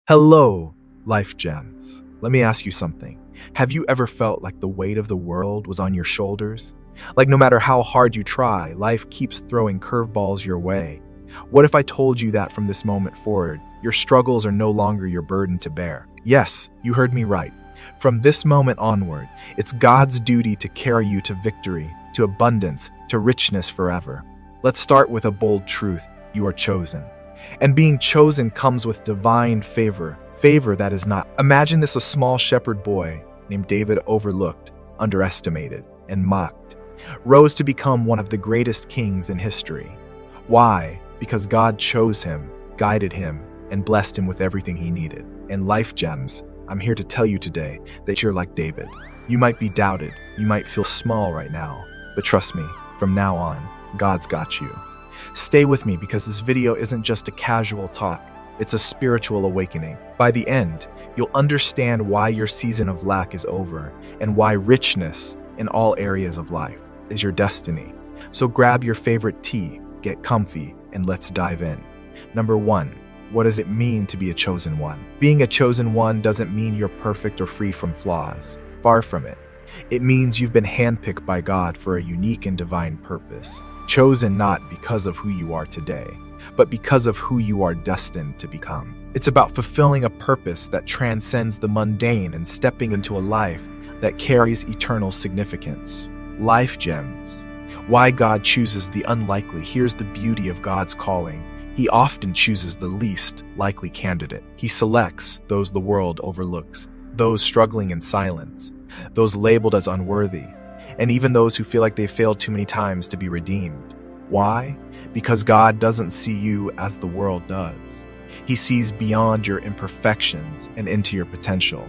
Hello, life gems. Let me ask you something. Have you ever felt like the weight of the world was on your shoulders? Like no matter how hard you try, life keeps throwing curveballs your way. What if I told you that from this moment forward, your struggles are no longer your burden to bear? Yes, you heard me right. From this moment onward, it's God's duty to carry you to victory, to abundance, to richness forever. Let's start with a bold truth. You are chosen. And being chosen comes with divine favor that is not. Imagine this: a small shepherd boy named David, overlooked, underestimated, and mocked, rose to become one of the greatest kings in history. Why? Because God chose him, guided him, and blessed him with everything he needed. And life gems, I'm here to tell you today that you're like David. You might be doubted, you might feel small right now, but trust me, from now on, God's got you. Stay with me because this video isn't just a casual talk, it's a spiritual awakening. By the end, you'll understand why your season of lack is over and why richness in all areas of life is your destiny. So grab your favorite tea, get comfy, and let's dive in. Number 1, what does it mean to be a chosen one? Being a chosen one doesn't mean you're perfect or free from flaws. Far from it. It means you've been handpicked by God for a unique and divine purpose. Chosen not because of who you are today, but because of who you are destined to become. It's about fulfilling a purpose that transcends the mundane and stepping into a life that carries eternal significance. Life gems. Why God chooses the unlikely. Here's the beauty of God's calling. He often chooses the least likely candidate. He selects those the world overlooks, those struggling in silence, those labeled as unworthy, and even those who feel like they failed too many times to be redeemed. Why? Because God doesn't see you as the world does. He sees beyond your imperfections and into your potential.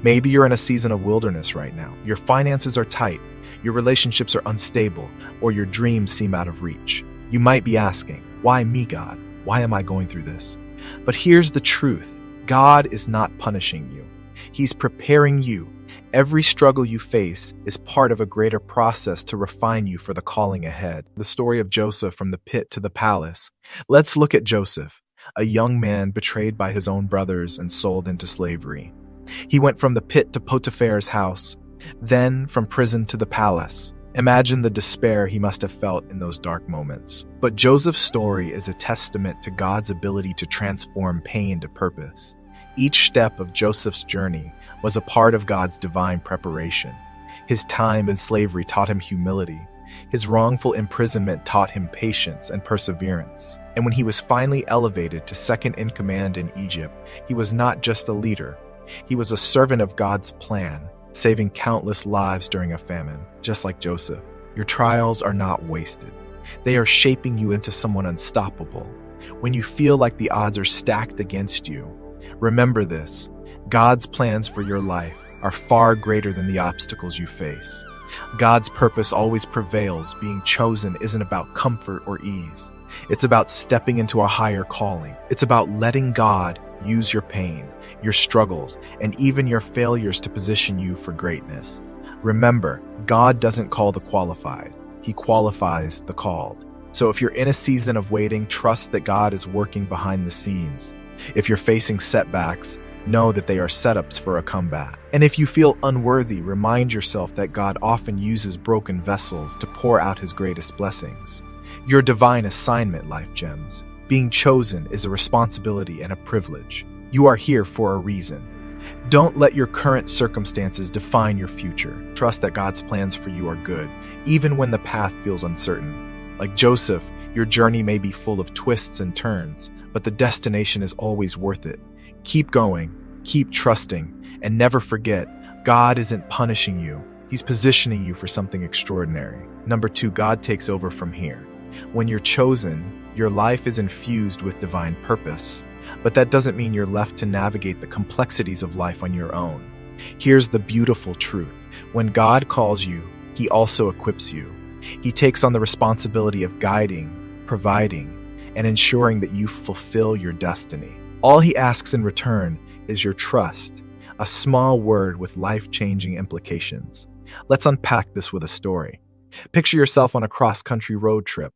Maybe you're in a season of wilderness right now. Your finances are tight, your relationships are unstable, or your dreams seem out of reach. You might be asking, why me, God? Why am I going through this? But here's the truth. God is not punishing you. He's preparing you. Every struggle you face is part of a greater process to refine you for the calling ahead. The story of Joseph from the pit to the palace. Let's look at Joseph, a young man betrayed by his own brothers and sold into slavery. He went from the pit to Potiphar's house, then from prison to the palace. Imagine the despair he must have felt in those dark moments. But Joseph's story is a testament to God's ability to transform pain to purpose. Each step of Joseph's journey was a part of God's divine preparation. His time in slavery taught him humility. His wrongful imprisonment taught him patience and perseverance. And when he was finally elevated to second in command in Egypt, he was not just a leader. He was a servant of God's plan, saving countless lives during a famine. Just like Joseph, your trials are not wasted. They are shaping you into someone unstoppable. When you feel like the odds are stacked against you, remember this: God's plans for your life are far greater than the obstacles you face. God's purpose always prevails. Being chosen isn't about comfort or ease. It's about stepping into a higher calling. It's about letting God use your pain, your struggles, and even your failures to position you for greatness. Remember, God doesn't call the qualified. He qualifies the called. So if you're in a season of waiting, trust that God is working behind the scenes. If you're facing setbacks, know that they are setups for a comeback. And if you feel unworthy, remind yourself that God often uses broken vessels to pour out his greatest blessings. Your divine assignment, life gems. Being chosen is a responsibility and a privilege. You are here for a reason. Don't let your current circumstances define your future. Trust that God's plans for you are good, even when the path feels uncertain. Like Joseph, your journey may be full of twists and turns, but the destination is always worth it. Keep going, keep trusting, and never forget, God isn't punishing you. He's positioning you for something extraordinary. Number 2, God takes over from here. When you're chosen, your life is infused with divine purpose, but that doesn't mean you're left to navigate the complexities of life on your own. Here's the beautiful truth. When God calls you, he also equips you. He takes on the responsibility of guiding, providing, and ensuring that you fulfill your destiny. All he asks in return is your trust, a small word with life-changing implications. Let's unpack this with a story. Picture yourself on a cross-country road trip.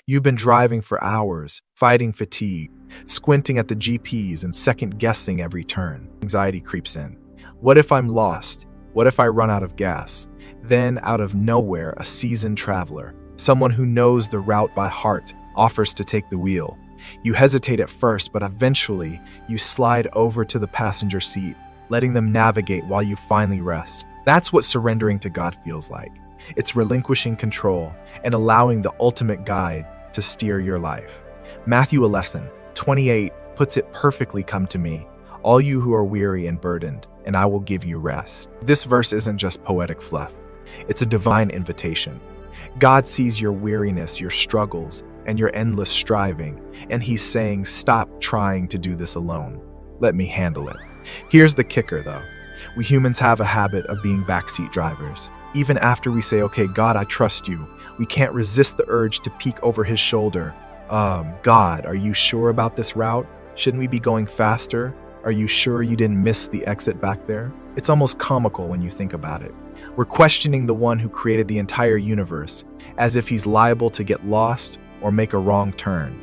You've been driving for hours, fighting fatigue, squinting at the GPS and second-guessing every turn. Anxiety creeps in. What if I'm lost? What if I run out of gas? Then, out of nowhere, a seasoned traveler, someone who knows the route by heart, offers to take the wheel. You hesitate at first, but eventually, you slide over to the passenger seat, letting them navigate while you finally rest. That's what surrendering to God feels like. It's relinquishing control and allowing the ultimate guide to steer your life. Matthew 11:28 puts it perfectly. Come to me, all you who are weary and burdened, and I will give you rest. This verse isn't just poetic fluff. It's a divine invitation. God sees your weariness, your struggles, and your endless striving, and he's saying, stop trying to do this alone. Let me handle it. Here's the kicker, though. We humans have a habit of being backseat drivers. Even after we say, okay, God, I trust you, we can't resist the urge to peek over his shoulder. God, are you sure about this route? Shouldn't we be going faster? Are you sure you didn't miss the exit back there? It's almost comical when you think about it. We're questioning the one who created the entire universe, as if he's liable to get lost or make a wrong turn.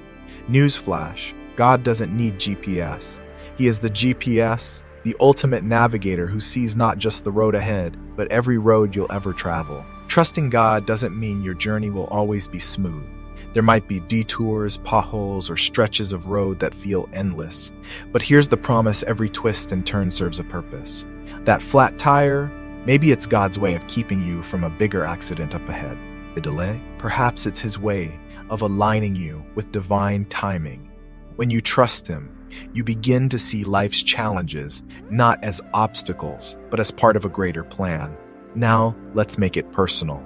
Newsflash, God doesn't need GPS. He is the GPS, the ultimate navigator who sees not just the road ahead, but every road you'll ever travel. Trusting God doesn't mean your journey will always be smooth. There might be detours, potholes, or stretches of road that feel endless. But here's the promise: every twist and turn serves a purpose. That flat tire, maybe it's God's way of keeping you from a bigger accident up ahead. The delay? Perhaps it's his way of aligning you with divine timing. When you trust him, you begin to see life's challenges not as obstacles, but as part of a greater plan. Now, let's make it personal.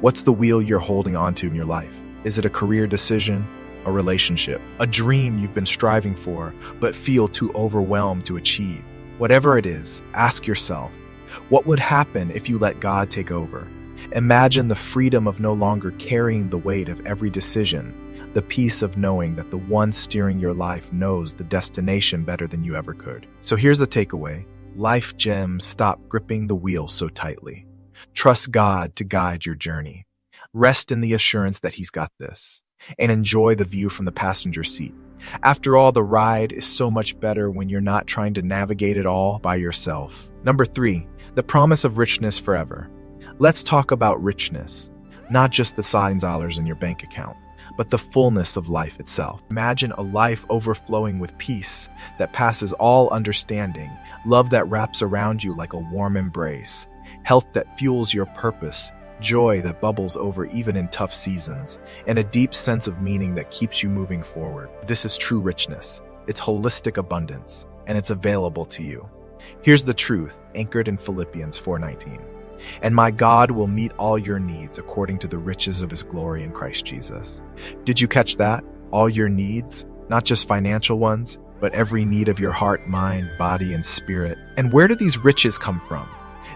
What's the wheel you're holding onto in your life? Is it a career decision, a relationship, a dream you've been striving for but feel too overwhelmed to achieve? Whatever it is, ask yourself, what would happen if you let God take over? Imagine the freedom of no longer carrying the weight of every decision, the peace of knowing that the one steering your life knows the destination better than you ever could. So here's the takeaway. Life gems, stop gripping the wheel so tightly. Trust God to guide your journey. Rest in the assurance that he's got this, and enjoy the view from the passenger seat. After all, the ride is so much better when you're not trying to navigate it all by yourself. Number 3, the promise of richness forever. Let's talk about richness, not just the signs dollars in your bank account, but the fullness of life itself. Imagine a life overflowing with peace that passes all understanding, love that wraps around you like a warm embrace, health that fuels your purpose, joy that bubbles over even in tough seasons, and a deep sense of meaning that keeps you moving forward. This is true richness. It's holistic abundance, and it's available to you. Here's the truth, anchored in Philippians 4:19. And my God will meet all your needs according to the riches of his glory in Christ Jesus. Did you catch that? All your needs, not just financial ones, but every need of your heart, mind, body, and spirit. And where do these riches come from?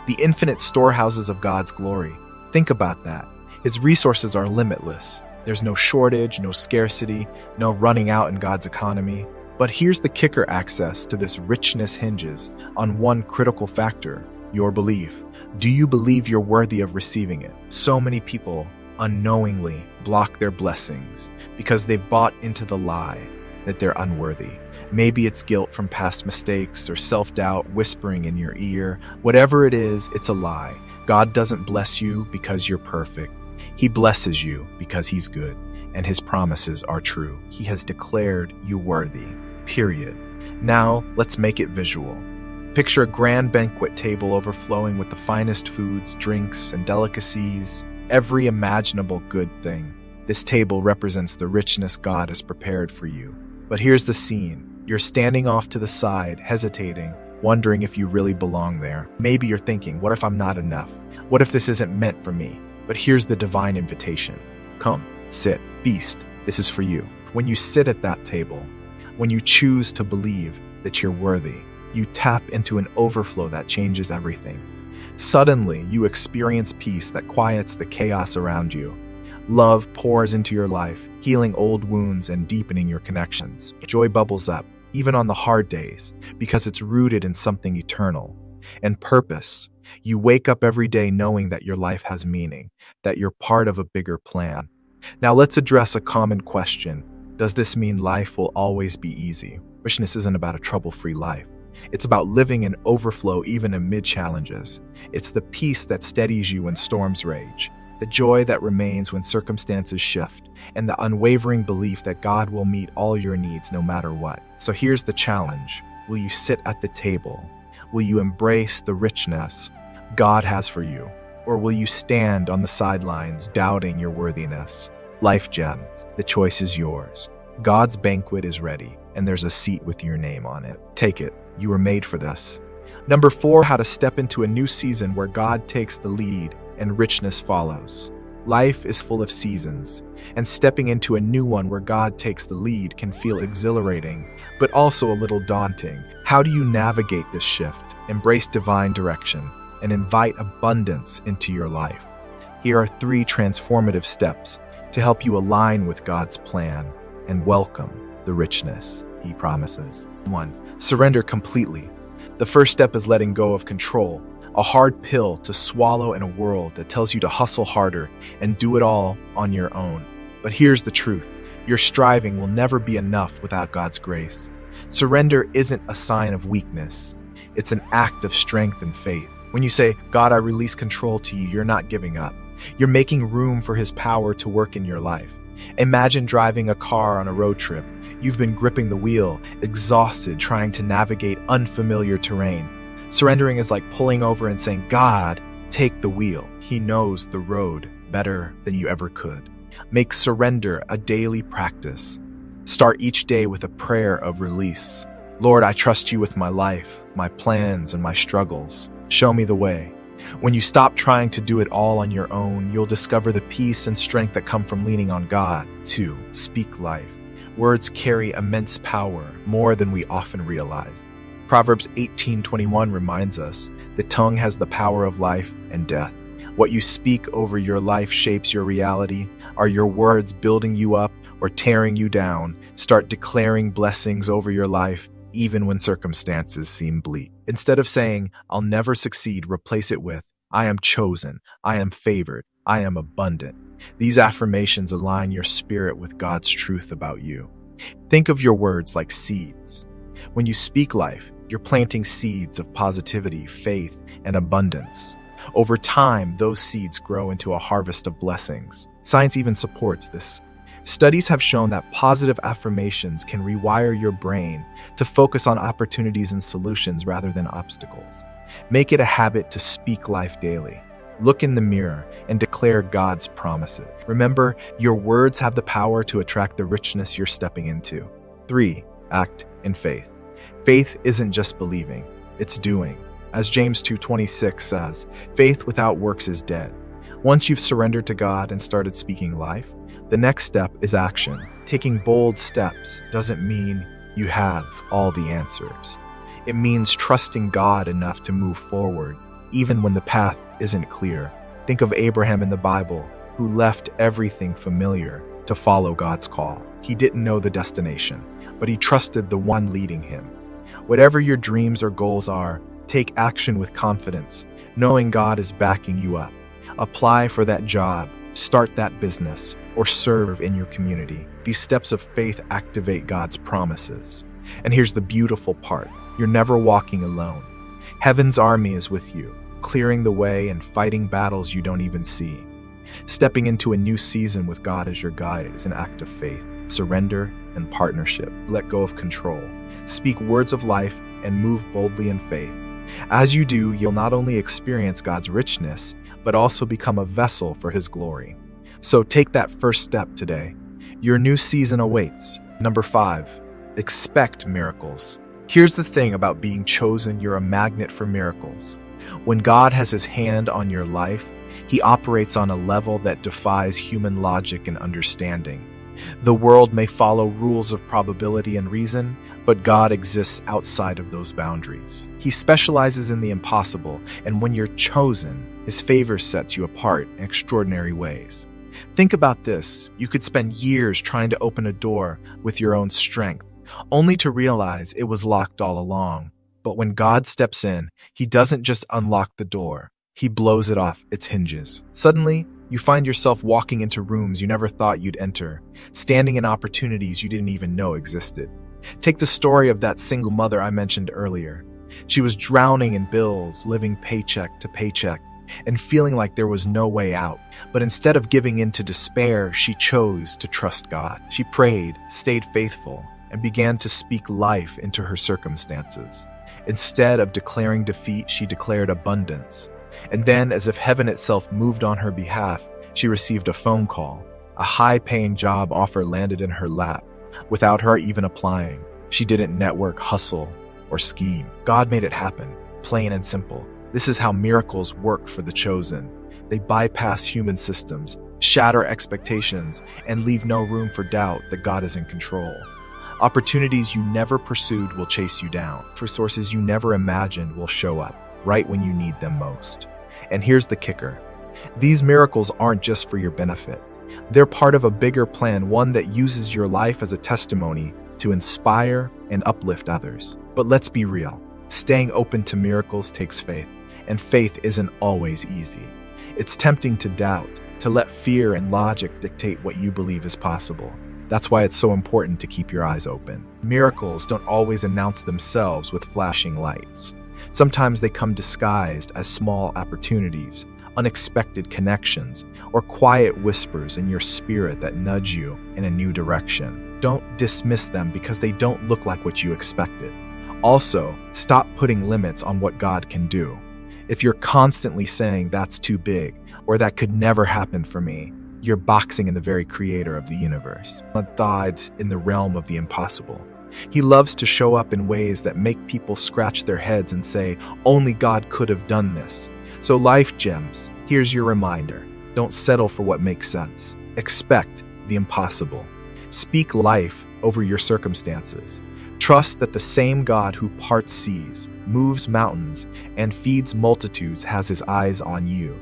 The infinite storehouses of God's glory. Think about that. His resources are limitless. There's no shortage, no scarcity, no running out in God's economy. But here's the kicker: access to this richness hinges on one critical factor: your belief. Do you believe you're worthy of receiving it? So many people unknowingly block their blessings because they've bought into the lie that they're unworthy. Maybe it's guilt from past mistakes or self-doubt whispering in your ear. Whatever it is, it's a lie. God doesn't bless you because you're perfect. He blesses you because he's good, and his promises are true. He has declared you worthy, period. Now, let's make it visual. Picture a grand banquet table overflowing with the finest foods, drinks, and delicacies, every imaginable good thing. This table represents the richness God has prepared for you. But here's the scene. You're standing off to the side, hesitating, wondering if you really belong there. Maybe you're thinking, what if I'm not enough? What if this isn't meant for me? But here's the divine invitation. Come, sit, feast. This is for you. When you sit at that table, when you choose to believe that you're worthy, you tap into an overflow that changes everything. Suddenly, you experience peace that quiets the chaos around you. Love pours into your life, healing old wounds and deepening your connections. Joy bubbles up, even on the hard days, because it's rooted in something eternal. And purpose. You wake up every day knowing that your life has meaning, that you're part of a bigger plan. Now let's address a common question Does this mean life will always be easy? Richness isn't about a trouble-free life. It's about living in overflow even amid challenges. It's the peace that steadies you when storms rage, the joy that remains when circumstances shift, and the unwavering belief that God will meet all your needs no matter what. So here's the challenge. Will you sit at the table? Will you embrace the richness God has for you? Or will you stand on the sidelines doubting your worthiness? Life Gems, the choice is yours. God's banquet is ready, and there's a seat with your name on it. Take it. You were made for this. Number 4, how to step into a new season where God takes the lead and richness follows. Life is full of seasons, and stepping into a new one where God takes the lead can feel exhilarating, but also a little daunting. How do you navigate this shift, embrace divine direction, and invite abundance into your life? Here are 3 transformative steps to help you align with God's plan and welcome the richness He promises. 1. Surrender completely. The first step is letting go of control, a hard pill to swallow in a world that tells you to hustle harder and do it all on your own. But here's the truth. Your striving will never be enough without God's grace. Surrender isn't a sign of weakness. It's an act of strength and faith. When you say, God, I release control to you, you're not giving up. You're making room for His power to work in your life. Imagine driving a car on a road trip. You've been gripping the wheel, exhausted, trying to navigate unfamiliar terrain. Surrendering is like pulling over and saying, God, take the wheel. He knows the road better than you ever could. Make surrender a daily practice. Start each day with a prayer of release. Lord, I trust you with my life, my plans, and my struggles. Show me the way. When you stop trying to do it all on your own, you'll discover the peace and strength that come from leaning on God. 2. Speak life. Words carry immense power, more than we often realize. Proverbs 18:21 reminds us, the tongue has the power of life and death. What you speak over your life shapes your reality. Are your words building you up or tearing you down? Start declaring blessings over your life, even when circumstances seem bleak. Instead of saying, I'll never succeed, replace it with, I am chosen, I am favored, I am abundant. These affirmations align your spirit with God's truth about you. Think of your words like seeds. When you speak life, you're planting seeds of positivity, faith, and abundance. Over time, those seeds grow into a harvest of blessings. Science even supports this. Studies have shown that positive affirmations can rewire your brain to focus on opportunities and solutions rather than obstacles. Make it a habit to speak life daily. Look in the mirror and declare God's promises. Remember, your words have the power to attract the richness you're stepping into. 3. Act in faith. Faith isn't just believing, it's doing. As James 2:26 says, faith without works is dead. Once you've surrendered to God and started speaking life, the next step is action. Taking bold steps doesn't mean you have all the answers. It means trusting God enough to move forward, even when the path isn't clear. Think of Abraham in the Bible, who left everything familiar to follow God's call. He didn't know the destination, but he trusted the one leading him. Whatever your dreams or goals are, take action with confidence, knowing God is backing you up. Apply for that job, start that business, or serve in your community. These steps of faith activate God's promises. And here's the beautiful part. You're never walking alone. Heaven's army is with you, clearing the way and fighting battles you don't even see. Stepping into a new season with God as your guide is an act of faith, surrender, and partnership. Let go of control. Speak words of life and move boldly in faith. As you do, you'll not only experience God's richness, but also become a vessel for His glory. So take that first step today. Your new season awaits. Number 5, expect miracles. Here's the thing about being chosen, you're a magnet for miracles. When God has His hand on your life, He operates on a level that defies human logic and understanding. The world may follow rules of probability and reason, but God exists outside of those boundaries. He specializes in the impossible, and when you're chosen, His favor sets you apart in extraordinary ways. Think about this. You could spend years trying to open a door with your own strength, only to realize it was locked all along. But when God steps in, He doesn't just unlock the door. He blows it off its hinges. Suddenly, You find yourself walking into rooms you never thought you'd enter, standing in opportunities you didn't even know existed. Take the story of that single mother I mentioned earlier. She was drowning in bills, living paycheck to paycheck, and feeling like there was no way out. But instead of giving in to despair, she chose to trust God. She prayed, stayed faithful, and began to speak life into her circumstances. Instead of declaring defeat, she declared abundance. And then, as if heaven itself moved on her behalf, she received a phone call. A high-paying job offer landed in her lap, without her even applying. She didn't network, hustle, or scheme. God made it happen, plain and simple. This is how miracles work for the chosen. They bypass human systems, shatter expectations, and leave no room for doubt that God is in control. Opportunities you never pursued will chase you down. Resources you never imagined will show up right when you need them most. And here's the kicker. These miracles aren't just for your benefit. They're part of a bigger plan, one that uses your life as a testimony to inspire and uplift others. But let's be real. Staying open to miracles takes faith, and faith isn't always easy. It's tempting to doubt, to let fear and logic dictate what you believe is possible. That's why it's so important to keep your eyes open. Miracles don't always announce themselves with flashing lights. Sometimes they come disguised as small opportunities, unexpected connections, or quiet whispers in your spirit that nudge you in a new direction. Don't dismiss them because they don't look like what you expected. Also, stop putting limits on what God can do. If you're constantly saying that's too big or that could never happen for me, you're boxing in the very creator of the universe. God thrives in the realm of the impossible. He loves to show up in ways that make people scratch their heads and say, only God could have done this. So Life Gems, here's your reminder. Don't settle for what makes sense. Expect the impossible. Speak life over your circumstances. Trust that the same God who parts seas, moves mountains, and feeds multitudes has his eyes on you.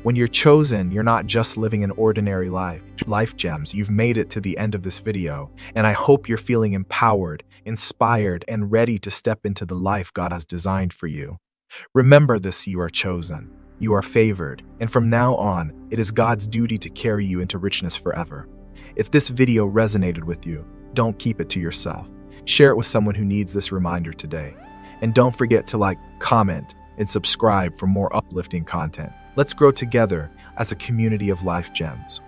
When you're chosen, you're not just living an ordinary life. Life Gems, you've made it to the end of this video, and I hope you're feeling empowered, inspired, and ready to step into the life God has designed for you. Remember this, you are chosen, you are favored, and from now on, it is God's duty to carry you into richness forever. If this video resonated with you, don't keep it to yourself. Share it with someone who needs this reminder today. And don't forget to like, comment, and subscribe for more uplifting content. Let's grow together as a community of Life Gems.